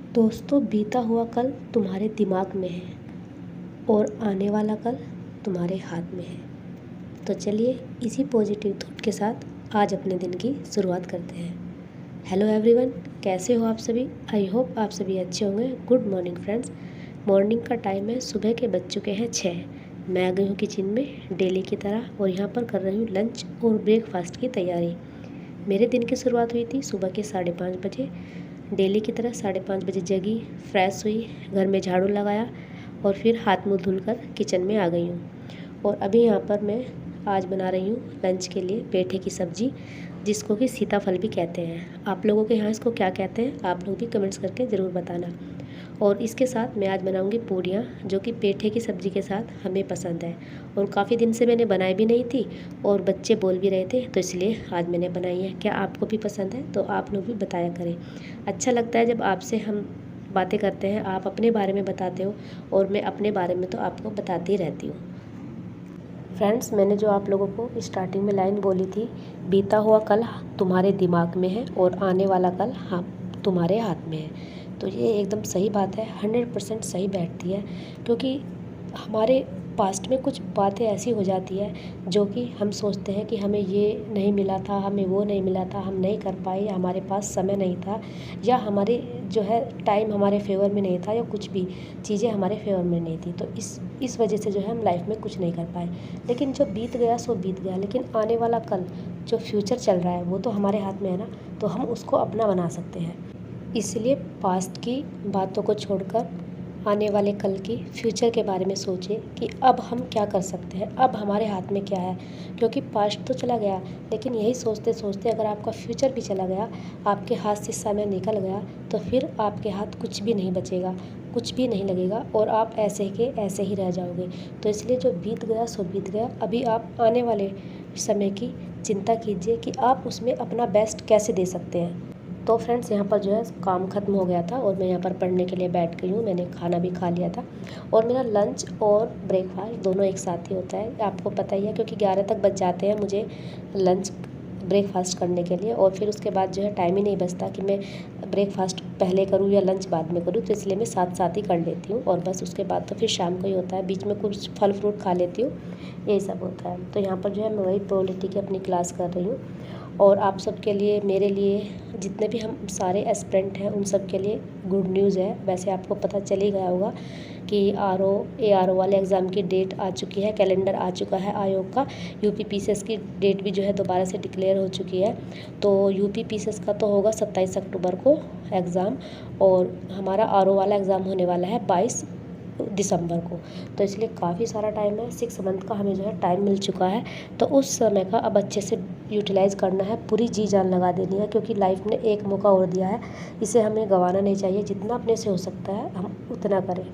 दोस्तों, बीता हुआ कल तुम्हारे दिमाग में है और आने वाला कल तुम्हारे हाथ में है। तो चलिए इसी पॉजिटिव थॉट के साथ आज अपने दिन की शुरुआत करते हैं। हेलो एवरीवन, कैसे हो आप सभी? आई होप आप सभी अच्छे होंगे। Good morning friends. मॉर्निंग का टाइम है, सुबह के बज चुके हैं 6। मैं आ गई हूँ किचन में डेली की तरह और यहाँ पर कर रही हूँ लंच और ब्रेकफास्ट की तैयारी। मेरे दिन की शुरुआत हुई थी सुबह के 5:30 बजे। डेली की तरह 5:30 बजे जगी, फ्रेश हुई, घर में झाड़ू लगाया और फिर हाथ मुँह धुलकर किचन में आ गई हूँ। और अभी यहाँ पर मैं आज बना रही हूँ लंच के लिए पेठे की सब्ज़ी, जिसको कि सीताफल भी कहते हैं। आप लोगों के यहाँ इसको क्या कहते हैं, आप लोग भी कमेंट्स करके ज़रूर बताना। और इसके साथ मैं आज बनाऊंगी पूरियाँ, जो कि पेठे की सब्ज़ी के साथ हमें पसंद है और काफ़ी दिन से मैंने बनाई भी नहीं थी और बच्चे बोल भी रहे थे, तो इसलिए आज मैंने बनाई है। क्या आपको भी पसंद है? तो आप लोग भी बताया करें। अच्छा लगता है जब आपसे हम बातें करते हैं, आप अपने बारे में बताते हो और मैं अपने बारे में तो आपको बताती रहती हूँ। फ्रेंड्स, मैंने जो आप लोगों को स्टार्टिंग में लाइन बोली थी, बीता हुआ कल तुम्हारे दिमाग में है और आने वाला कल हाँ तुम्हारे हाथ में है, तो ये एकदम सही बात है। 100% सही बैठती है, क्योंकि हमारे पास्ट में कुछ बातें ऐसी हो जाती है जो कि हम सोचते हैं कि हमें ये नहीं मिला था, हमें वो नहीं मिला था, हम नहीं कर पाए, या हमारे पास समय नहीं था, या हमारे जो है टाइम हमारे फेवर में नहीं था, या कुछ भी चीज़ें हमारे फेवर में नहीं थी। तो इस वजह से जो है हम लाइफ में कुछ नहीं कर पाए। लेकिन जो बीत गया सो बीत गया, लेकिन आने वाला कल जो फ्यूचर चल रहा है वो तो हमारे हाथ में है ना, तो हम उसको अपना बना सकते हैं। इसलिए पास्ट की बातों को छोड़कर आने वाले कल की फ्यूचर के बारे में सोचें कि अब हम क्या कर सकते हैं, अब हमारे हाथ में क्या है। क्योंकि पास्ट तो चला गया, लेकिन यही सोचते सोचते अगर आपका फ्यूचर भी चला गया, आपके हाथ से समय निकल गया, तो फिर आपके हाथ कुछ भी नहीं बचेगा, कुछ भी नहीं लगेगा और आप ऐसे के ऐसे ही रह जाओगे। तो इसलिए जो बीत गया सो बीत गया। अभी आप आने वाले समय की चिंता कीजिए कि आप उसमें अपना बेस्ट कैसे दे सकते हैं। तो फ्रेंड्स, यहाँ पर जो है काम ख़त्म हो गया था और मैं यहाँ पर पढ़ने के लिए बैठ गई हूँ। मैंने खाना भी खा लिया था और मेरा लंच और ब्रेकफास्ट दोनों एक साथ ही होता है, आपको पता ही है, क्योंकि 11 तक बच जाते हैं मुझे लंच ब्रेकफास्ट करने के लिए। और फिर उसके बाद जो है टाइम ही नहीं बचता कि मैं ब्रेकफास्ट पहले करूँ या लंच बाद में करूँ, तो इसलिए मैं साथ साथ ही कर लेती हूँ। और बस उसके बाद तो फिर शाम को ही होता है, बीच में कुछ फल फ्रूट खा लेती हूँ, यही सब होता है। तो यहाँ पर जो है मैं वही पॉलिटी की अपनी क्लास कर रही हूँ। और आप सबके लिए, मेरे लिए, जितने भी हम सारे एस्पिरेंट हैं उन सब के लिए गुड न्यूज़ है। वैसे आपको पता चल ही गया होगा कि ARO वाले एग्ज़ाम की डेट आ चुकी है, कैलेंडर आ चुका है आयोग का। यूपी PCS की डेट भी जो है दोबारा से डिक्लेयर हो चुकी है। तो यूपी PCS का तो होगा 27 अक्टूबर को एग्ज़ाम, और हमारा ARO वाला एग्ज़ाम होने वाला है 22 दिसंबर को। तो इसलिए काफ़ी सारा टाइम है, 6 मंथ का हमें जो है टाइम मिल चुका है। तो उस समय का अब अच्छे से यूटिलाइज़ करना है, पूरी जी जान लगा देनी है, क्योंकि लाइफ ने एक मौका और दिया है, इसे हमें गंवाना नहीं चाहिए। जितना अपने से हो सकता है हम उतना करें।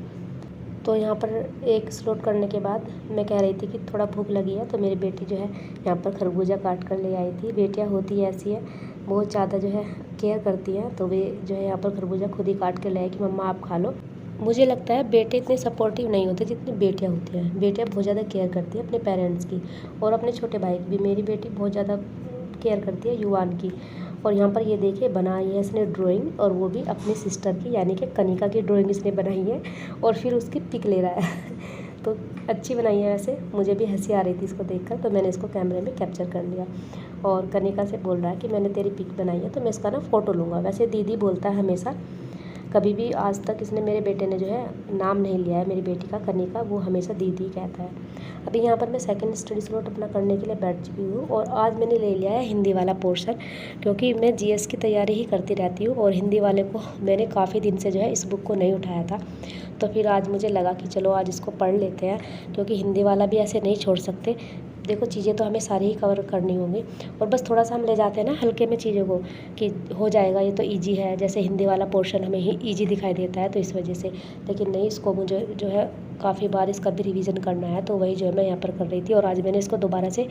तो यहाँ पर एक स्लोट करने के बाद मैं कह रही थी कि थोड़ा भूख लगी है, तो मेरी बेटी जो है यहाँ पर खरबूजा काट कर ले आई थी। बेटियाँ होती ऐसी है, बहुत ज़्यादा जो है केयर करती हैं, तो वे जो है यहाँ पर खरबूजा खुद ही काट के ले आई कि मम्मा आप खा लो। मुझे लगता है बेटे इतने सपोर्टिव नहीं होते जितनी बेटियाँ होती हैं। बेटियाँ बहुत ज़्यादा केयर करती हैं अपने पेरेंट्स की और अपने छोटे भाई की भी। मेरी बेटी बहुत ज़्यादा केयर करती है युवान की। और यहाँ पर ये देखिए बनाई है इसने ड्राइंग, और वो भी अपनी सिस्टर की, यानी कि कनिका की ड्राइंग इसने बनाई है और फिर उसकी पिक ले रहा है तो अच्छी बनाई है। वैसे मुझे भी हंसी आ रही थी इसको देखकर, तो मैंने इसको कैमरे में कैप्चर कर लिया। और कनिका से बोल रहा है कि मैंने तेरी पिक बनाई है तो मैं इसका ना फ़ोटो लूँगा। वैसे दीदी बोलता है हमेशा, कभी भी आज तक इसने, मेरे बेटे ने जो है नाम नहीं लिया है मेरी बेटी का कनिका, वो हमेशा दीदी कहता है। अभी यहाँ पर मैं सेकंड स्टडी स्लॉट अपना करने के लिए बैठ चुकी हूँ और आज मैंने ले लिया है हिंदी वाला पोर्शन, क्योंकि मैं GS की तैयारी ही करती रहती हूँ और हिंदी वाले को मैंने काफ़ी दिन से जो है इस बुक को नहीं उठाया था। तो फिर आज मुझे लगा कि चलो आज इसको पढ़ लेते हैं, क्योंकि हिंदी वाला भी ऐसे नहीं छोड़ सकते। देखो चीज़ें तो हमें सारी ही कवर करनी होंगी, और बस थोड़ा सा हम ले जाते हैं ना हल्के में चीज़ों को कि हो जाएगा, ये तो इजी है। जैसे हिंदी वाला पोर्शन हमें ही इजी दिखाई देता है, तो इस वजह से। लेकिन नहीं, इसको मुझे जो है काफ़ी बार इसका भी रिवीजन करना है, तो वही जो है मैं यहाँ पर कर रही थी। और आज मैंने इसको दोबारा से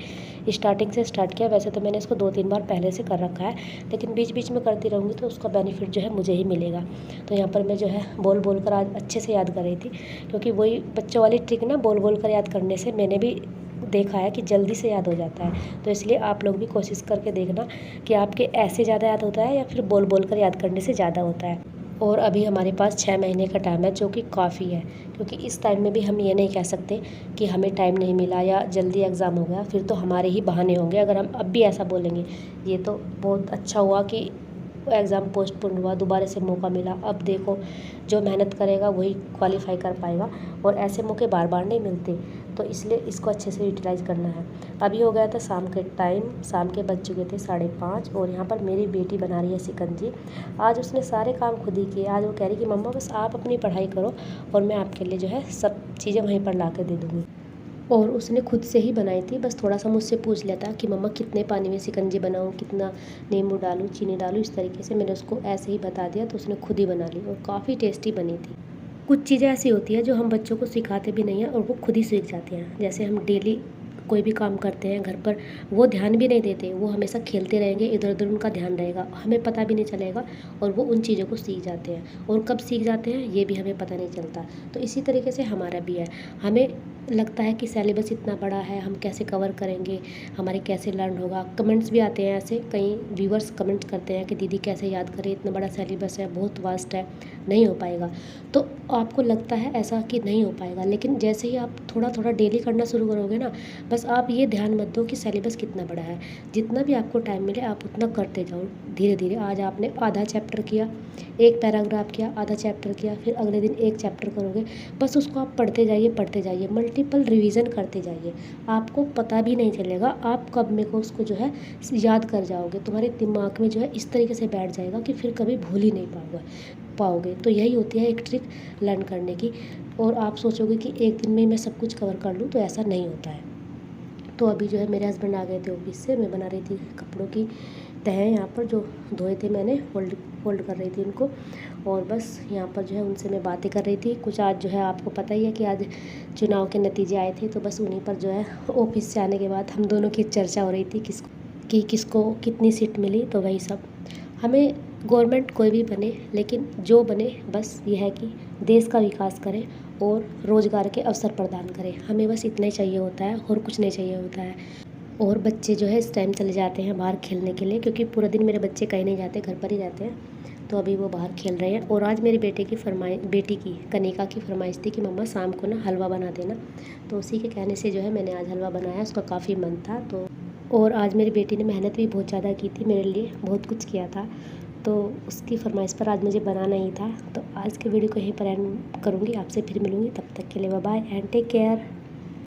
स्टार्टिंग से स्टार्ट किया। वैसे तो मैंने इसको 2-3 बार पहले से कर रखा है, लेकिन बीच बीच में करती रहूँगी तो उसका बेनिफिट जो है मुझे ही मिलेगा। तो यहाँ पर मैं जो है बोल बोल कर आज अच्छे से याद कर रही थी, क्योंकि वही बच्चों वाली ट्रिक ना, बोल बोल कर याद करने से मैंने भी देखा है कि जल्दी से याद हो जाता है। तो इसलिए आप लोग भी कोशिश करके देखना कि आपके ऐसे ज़्यादा याद होता है या फिर बोल बोल कर याद करने से ज़्यादा होता है। और अभी हमारे पास 6 महीने का टाइम है, जो कि काफ़ी है, क्योंकि इस टाइम में भी हम ये नहीं कह सकते कि हमें टाइम नहीं मिला या जल्दी एग्ज़ाम हो गया, फिर तो हमारे ही बहाने होंगे अगर हम अब भी ऐसा बोलेंगे। ये तो बहुत अच्छा हुआ कि एग्ज़ाम पोस्टपोन हुआ, दोबारा से मौका मिला। अब देखो, जो मेहनत करेगा वही क्वालिफाई कर पाएगा, और ऐसे मौके बार बार नहीं मिलते, तो इसलिए इसको अच्छे से यूटिलाइज़ करना है। अभी हो गया था शाम के टाइम, शाम के बज चुके थे 5:30, और यहाँ पर मेरी बेटी बना रही है शिकंजी। आज उसने सारे काम खुद ही किए। आज वो कह रही कि मम्मा बस आप अपनी पढ़ाई करो और मैं आपके लिए जो है सब चीज़ें वहीं पर ला कर दे दूँगी। और उसने खुद से ही बनाई थी, बस थोड़ा सा मुझसे पूछ लिया था कि मम्मा कितने पानी में शिकंजी बनाऊँ, कितना नींबू डालूँ, चीनी डालूँ, इस तरीके से मैंने उसको ऐसे ही बता दिया, तो उसने खुद ही बना ली और काफ़ी टेस्टी बनी थी। कुछ चीज़ें ऐसी होती हैं जो हम बच्चों को सिखाते भी नहीं हैं और वो खुद ही सीख जाते हैं। जैसे हम डेली कोई भी काम करते हैं घर पर, वो ध्यान भी नहीं देते, वो हमेशा खेलते रहेंगे, इधर उधर उनका ध्यान रहेगा, हमें पता भी नहीं चलेगा, और वो उन चीज़ों को सीख जाते हैं, और कब सीख जाते हैं ये भी हमें पता नहीं चलता। तो इसी तरीके से हमारा भी है। हमें लगता है कि सिलेबस इतना बड़ा है, हम कैसे कवर करेंगे, हमारे कैसे लर्न होगा। कमेंट्स भी आते हैं ऐसे, कई व्यूवर्स कमेंट करते हैं कि दीदी कैसे याद करें, इतना बड़ा सिलेबस है, बहुत वास्ट है, नहीं हो पाएगा। तो आपको लगता है ऐसा कि नहीं हो पाएगा, लेकिन जैसे ही आप थोड़ा थोड़ा डेली करना शुरू करोगे ना, बस आप ये ध्यान मत दो कि सिलेबस कितना बड़ा है, जितना भी आपको टाइम मिले आप उतना करते जाओ धीरे धीरे। आज आपने आधा चैप्टर किया, एक पैराग्राफ किया, आधा चैप्टर किया, फिर अगले दिन एक चैप्टर करोगे, बस उसको आप पढ़ते जाइए, मल्टीपल रिवीजन करते जाइए। आपको पता भी नहीं चलेगा आप कब में को उसको जो है याद कर जाओगे, तुम्हारे दिमाग में जो है इस तरीके से बैठ जाएगा कि फिर कभी भूल ही नहीं पाओगे। तो यही होती है एक ट्रिक लर्न करने की। और आप सोचोगे कि एक दिन में मैं सब कुछ कवर कर लूँ, तो ऐसा नहीं होता है। तो अभी जो है मेरे हस्बैंड आ गए थे ऑफिस से, मैं बना रही थी कपड़ों की तह यहाँ पर, जो धोए थे मैंने, फोल्ड कर रही थी उनको, और बस यहाँ पर जो है उनसे मैं बातें कर रही थी कुछ। आज जो है आपको पता ही है कि आज चुनाव के नतीजे आए थे, तो बस उन्हीं पर जो है ऑफिस से आने के बाद हम दोनों की चर्चा हो रही थी किसको कितनी सीट मिली। तो वही सब, हमें गवर्नमेंट कोई भी बने, लेकिन जो बने बस ये है कि देश का विकास करे और रोज़गार के अवसर प्रदान करे, हमें बस इतना ही चाहिए होता है, और कुछ नहीं चाहिए होता है। और बच्चे जो है इस टाइम चले जाते हैं बाहर खेलने के लिए, क्योंकि पूरा दिन मेरे बच्चे कहीं नहीं जाते, घर पर ही रहते हैं, तो अभी वो बाहर खेल रहे हैं। और आज मेरे बेटी की कनिका की फरमाइश थी कि मम्मा शाम को ना हलवा बना देना, तो उसी के कहने से जो है मैंने आज हलवा बनाया, उसका काफ़ी मन था। तो और आज मेरी बेटी ने मेहनत भी बहुत ज़्यादा की थी, मेरे लिए बहुत कुछ किया था, तो उसकी फरमाइश पर आज मुझे बनाना ही था। तो आज के वीडियो को यहीं पर एंड करूँगी, आपसे फिर मिलूँगी, तब तक के लिए bye bye and take care.